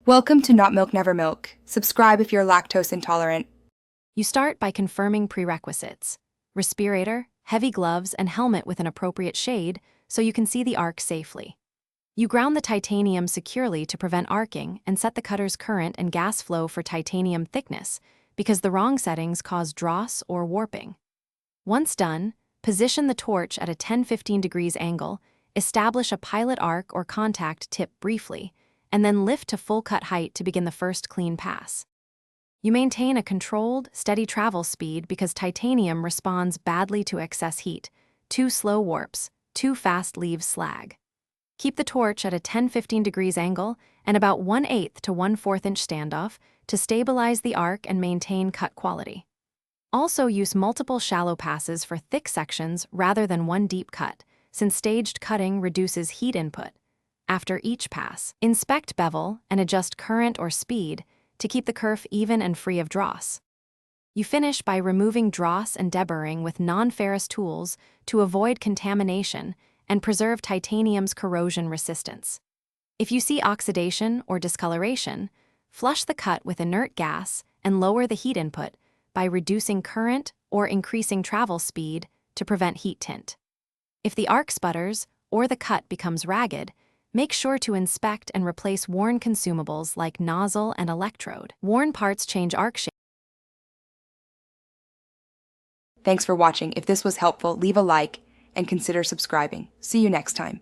Welcome to Not Milk Never Milk. Subscribe if you're lactose intolerant. You start by confirming prerequisites: respirator, heavy gloves, and helmet with an appropriate shade so you can see the arc safely. You ground the titanium securely to prevent arcing and set the cutter's current and gas flow for titanium thickness because the wrong settings cause dross or warping. Once done, position the torch at a 10-15 degrees angle, establish a pilot arc or contact tip briefly, and then lift to full cut height to begin the first clean pass. You maintain a controlled, steady travel speed because titanium responds badly to excess heat. Too slow warps, too fast leaves slag. Keep the torch at a 10-15 degrees angle and about 1/8 to 1/4 inch standoff to stabilize the arc and maintain cut quality. Also use multiple shallow passes for thick sections rather than one deep cut, since staged cutting reduces heat input. After each pass, inspect bevel and adjust current or speed to keep the kerf even and free of dross. You finish by removing dross and deburring with non-ferrous tools to avoid contamination and preserve titanium's corrosion resistance. If you see oxidation or discoloration, flush the cut with inert gas and lower the heat input by reducing current or increasing travel speed to prevent heat tint. If the arc sputters or the cut becomes ragged, make sure to inspect and replace worn consumables like nozzle and electrode. Worn parts change arc shape. Thanks for watching. If this was helpful, leave a like and consider subscribing. See you next time.